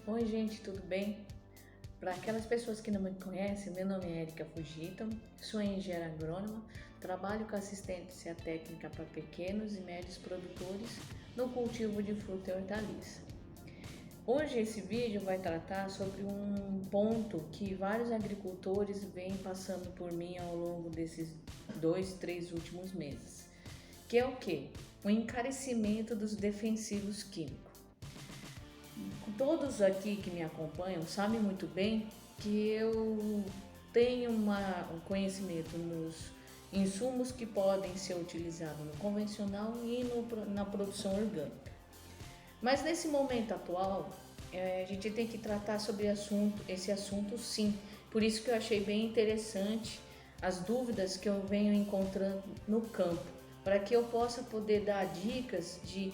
Oi gente, tudo bem? Para aquelas pessoas que não me conhecem, meu nome é Erika Fujita, sou engenheira agrônoma, trabalho com assistência técnica para pequenos e médios produtores no cultivo de fruta e hortaliça. Hoje esse vídeo vai tratar sobre um ponto que vários agricultores vêm passando por mim ao longo desses 2, 3 últimos meses, que é o quê? O encarecimento dos defensivos químicos. Todos aqui que me acompanham sabem muito bem que eu tenho um conhecimento nos insumos que podem ser utilizados no convencional e na produção orgânica. Mas nesse momento atual, a gente tem que tratar sobre esse assunto sim. Por isso que eu achei bem interessante as dúvidas que eu venho encontrando no campo, para que eu possa poder dar dicas de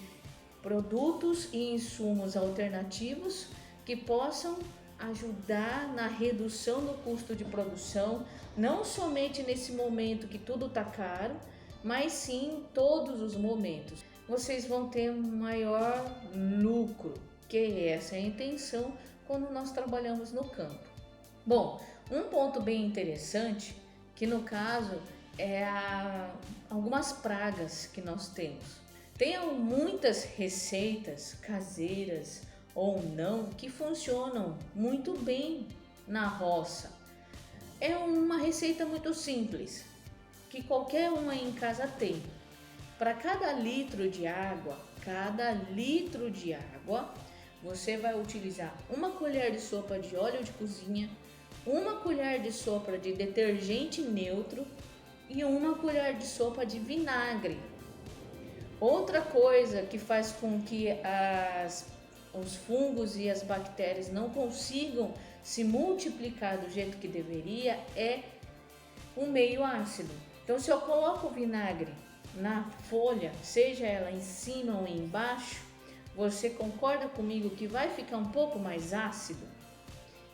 produtos e insumos alternativos que possam ajudar na redução do custo de produção, não somente nesse momento que tudo está caro, mas sim em todos os momentos. Vocês vão ter maior lucro, que essa é a intenção quando nós trabalhamos no campo. Bom, um ponto bem interessante, que no caso é algumas pragas que nós temos. Tem muitas receitas caseiras ou não que funcionam muito bem na roça. É uma receita muito simples, que qualquer um aí em casa tem. Para cada litro de água, você vai utilizar uma colher de sopa de óleo de cozinha, uma colher de sopa de detergente neutro e uma colher de sopa de vinagre. Outra coisa que faz com que os fungos e as bactérias não consigam se multiplicar do jeito que deveria é o meio ácido. Então, se eu coloco o vinagre na folha, seja ela em cima ou embaixo, você concorda comigo que vai ficar um pouco mais ácido?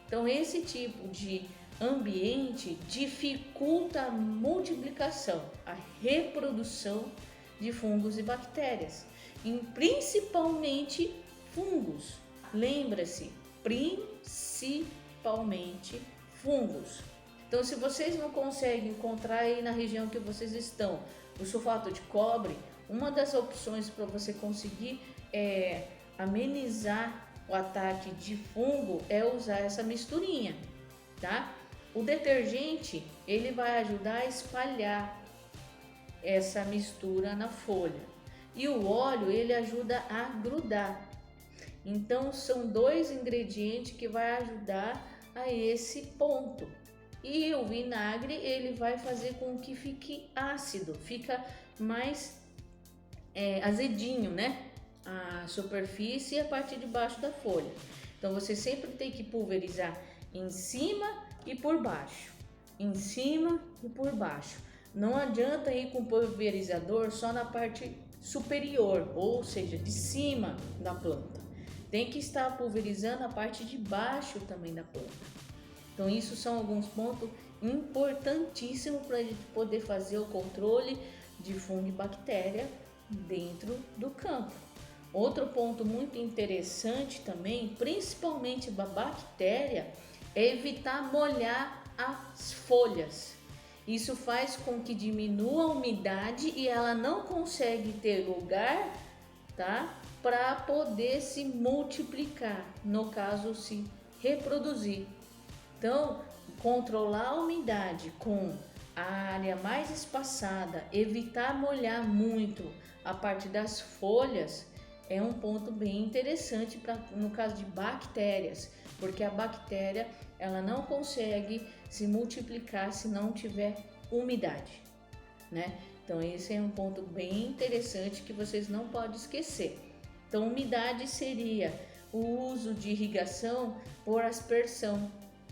Então, esse tipo de ambiente dificulta a multiplicação, a reprodução de fungos e bactérias, e principalmente fungos. Lembra-se, principalmente fungos. Então, se vocês não conseguem encontrar aí na região que vocês estão o sulfato de cobre, uma das opções para você conseguir amenizar o ataque de fungo é usar essa misturinha, tá? O detergente, ele vai ajudar a espalhar essa mistura na folha, e o óleo ele ajuda a grudar. Então são dois ingredientes que vai ajudar a esse ponto. E o vinagre ele vai fazer com que fique ácido, fica mais azedinho, né? A superfície e a parte de baixo da folha. Então você sempre tem que pulverizar em cima e por baixo, em cima e por baixo. Não adianta ir com pulverizador só na parte superior, ou seja, de cima da planta. Tem que estar pulverizando a parte de baixo também da planta. Então, isso são alguns pontos importantíssimos para a gente poder fazer o controle de fungo e bactéria dentro do campo. Outro ponto muito interessante também, principalmente para a bactéria, é evitar molhar as folhas. Isso faz com que diminua a umidade e ela não consegue ter lugar, tá, para poder se multiplicar, no caso se reproduzir. Então, controlar a umidade com a área mais espaçada, evitar molhar muito a parte das folhas é um ponto bem interessante no caso de bactérias, porque a bactéria ela não consegue se multiplicar se não tiver umidade, né? Então esse é um ponto bem interessante que vocês não podem esquecer. Então umidade seria o uso de irrigação por aspersão.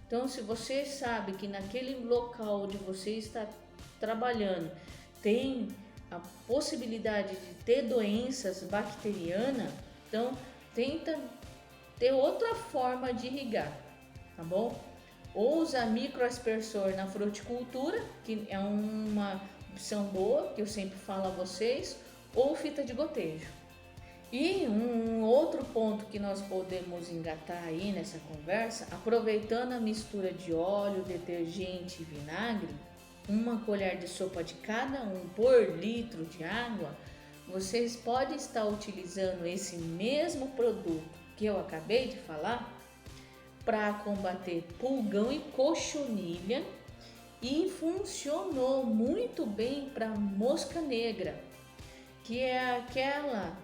Então se você sabe que naquele local onde você está trabalhando tem a possibilidade de ter doenças bacterianas, então tenta ter outra forma de irrigar, tá bom? Ou usar microaspersor na fruticultura, que é uma opção boa, que eu sempre falo a vocês, ou fita de gotejo. E um outro ponto que nós podemos engatar aí nessa conversa, aproveitando a mistura de óleo, detergente e vinagre, uma colher de sopa de cada um por litro de água, vocês podem estar utilizando esse mesmo produto que eu acabei de falar para combater pulgão e cochonilha, e funcionou muito bem para mosca negra, que é aquela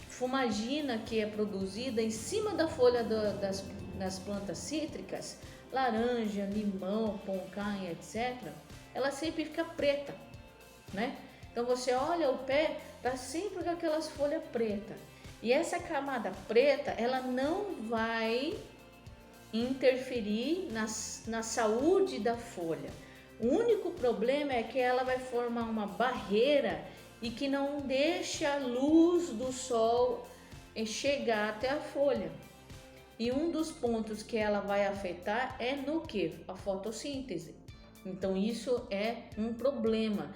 fumagina que é produzida em cima da folha das plantas cítricas, laranja, limão, poncanha, etc. Ela sempre fica preta, né? Então você olha o pé, tá sempre com aquelas folhas pretas. E essa camada preta, ela não vai interferir na saúde da folha. O único problema é que ela vai formar uma barreira e que não deixa a luz do sol chegar até a folha. E um dos pontos que ela vai afetar é no que? A fotossíntese. Então isso é um problema.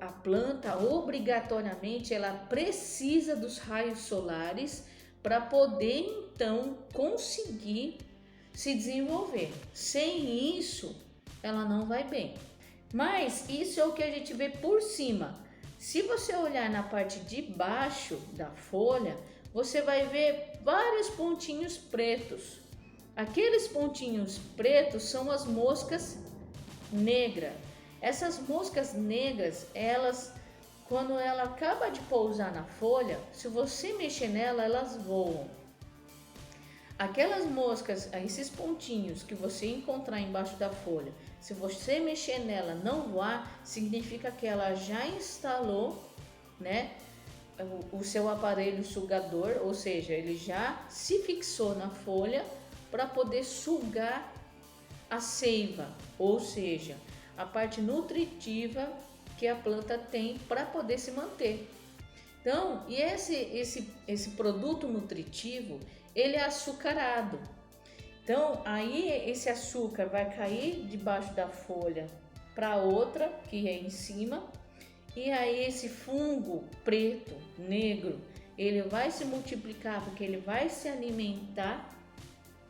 A planta obrigatoriamente ela precisa dos raios solares para poder então conseguir se desenvolver. Sem isso, ela não vai bem. Mas isso é o que a gente vê por cima. Se você olhar na parte de baixo da folha, você vai ver vários pontinhos pretos. Aqueles pontinhos pretos são as moscas negras. Essas moscas negras, elas, quando ela acaba de pousar na folha, se você mexer nela, elas voam. Aquelas moscas, esses pontinhos que você encontrar embaixo da folha, se você mexer nela não voar, significa que ela já instalou, né, o seu aparelho sugador, ou seja, ele já se fixou na folha para poder sugar a seiva, ou seja, a parte nutritiva que a planta tem para poder se manter. Então, e esse produto nutritivo, ele é açucarado. Então, aí esse açúcar vai cair debaixo da folha para outra, que é em cima, e aí esse fungo preto, negro, ele vai se multiplicar porque ele vai se alimentar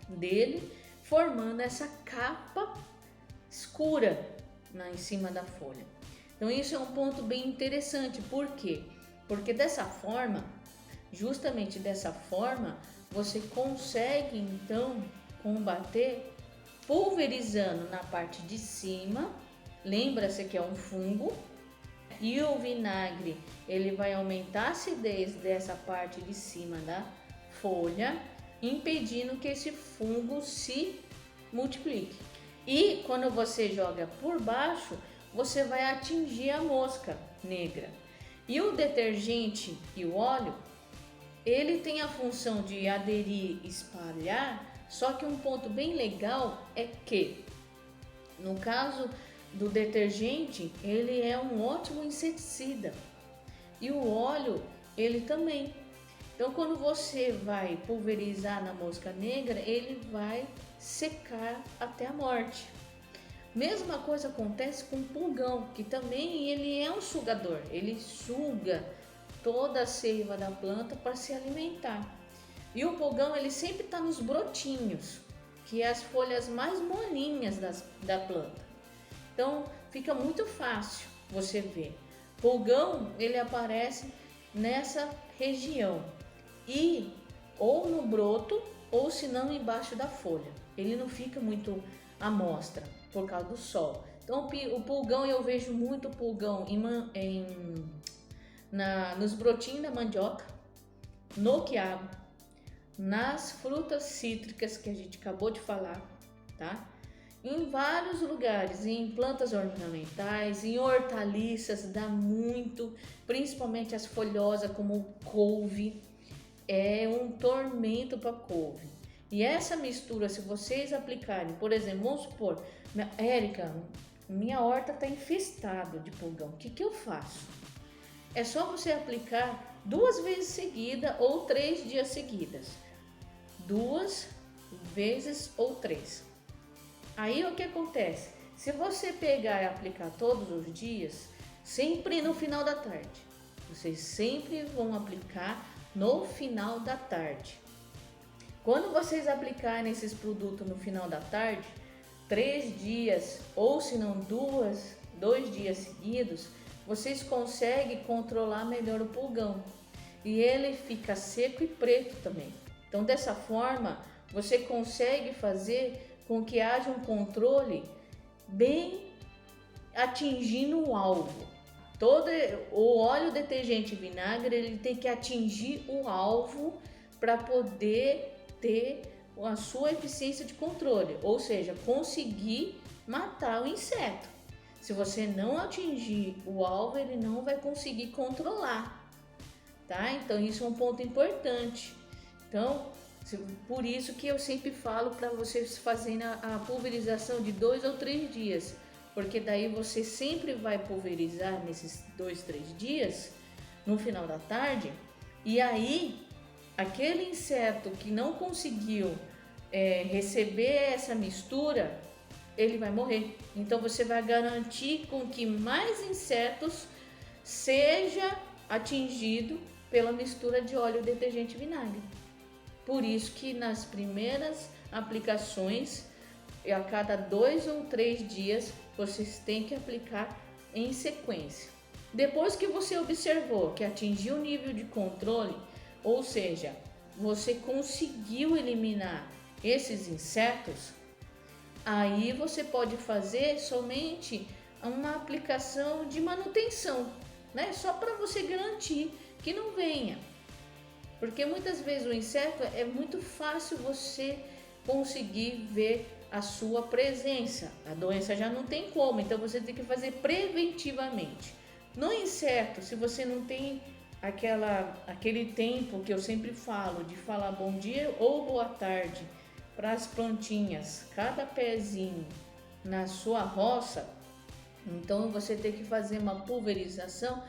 dele, formando essa capa escura em cima da folha. Então, isso é um ponto bem interessante. Por quê? Porque dessa forma, justamente dessa forma, você consegue então combater pulverizando na parte de cima. Lembra-se que é um fungo, e o vinagre ele vai aumentar a acidez dessa parte de cima da folha, impedindo que esse fungo se multiplique. E quando você joga por baixo, você vai atingir a mosca negra. E o detergente e o óleo, ele tem a função de aderir e espalhar, só que um ponto bem legal é que, no caso do detergente, ele é um ótimo inseticida. E o óleo, ele também. Então, quando você vai pulverizar na mosca negra, ele vai secar até a morte. Mesma coisa acontece com o pulgão, que também ele é um sugador. Ele suga toda a seiva da planta para se alimentar. E o pulgão ele sempre está nos brotinhos, que é as folhas mais molinhas da planta. Então fica muito fácil você ver. Pulgão ele aparece nessa região e ou no broto ou se não embaixo da folha. Ele não fica muito à mostra por causa do sol. Então o pulgão eu vejo muito pulgão nos brotinhos da mandioca, no quiabo, nas frutas cítricas que a gente acabou de falar, tá? Em vários lugares, em plantas ornamentais, em hortaliças, dá muito, principalmente as folhosas como couve, é um tormento para couve. E essa mistura, se vocês aplicarem, por exemplo, vamos supor, Érica, minha horta está infestada de pulgão, o que eu faço? É só você aplicar 2 vezes seguida ou 3 dias seguidas. 2 vezes ou 3. Aí o que acontece? Se você pegar e aplicar todos os dias, sempre no final da tarde. Vocês sempre vão aplicar no final da tarde. Quando vocês aplicarem esses produtos no final da tarde, 3 dias ou se não 2 dias seguidos, vocês conseguem controlar melhor o pulgão e ele fica seco e preto também. Então dessa forma você consegue fazer com que haja um controle bem atingindo o alvo. Todo o óleo detergente vinagre ele tem que atingir o alvo para poder ter a sua eficiência de controle, ou seja, conseguir matar o inseto. Se você não atingir o alvo, ele não vai conseguir controlar, tá? Então isso é um ponto importante. Então, por isso que eu sempre falo para vocês fazerem a pulverização de 2 ou 3 dias, porque daí você sempre vai pulverizar nesses 2, 3 dias, no final da tarde, e aí aquele inseto que não conseguiu receber essa mistura, ele vai morrer. Então você vai garantir com que mais insetos seja atingido pela mistura de óleo detergente vinagre. Por isso que nas primeiras aplicações, a cada 2 ou 3 dias, vocês têm que aplicar em sequência. Depois que você observou que atingiu o nível de controle, ou seja, você conseguiu eliminar esses insetos, aí você pode fazer somente uma aplicação de manutenção, né? Só para você garantir que não venha. Porque muitas vezes o inseto é muito fácil você conseguir ver a sua presença. A doença já não tem como, então você tem que fazer preventivamente. No inseto, se você não tem aquele tempo que eu sempre falo de falar bom dia ou boa tarde para as plantinhas, cada pezinho na sua roça, então você tem que fazer uma pulverização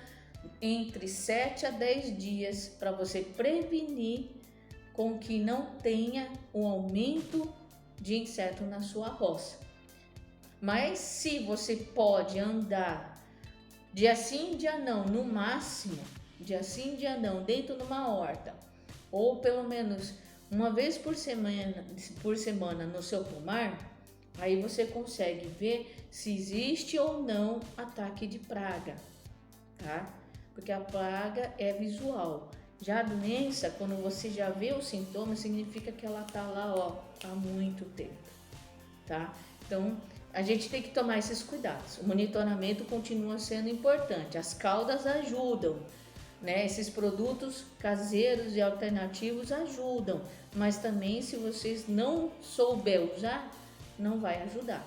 entre 7 a 10 dias para você prevenir com que não tenha um aumento de inseto na sua roça. Mas se você pode andar dia sim, dia não, no máximo, dia sim, dia não, dentro de uma horta, ou pelo menos uma vez por semana no seu pomar, aí você consegue ver se existe ou não ataque de praga, tá? Porque a praga é visual. Já a doença, quando você já vê os sintomas, significa que ela tá lá, ó, há muito tempo, tá? Então, a gente tem que tomar esses cuidados. O monitoramento continua sendo importante. As caudas ajudam, né? Esses produtos caseiros e alternativos ajudam, mas também se vocês não souber usar, não vai ajudar.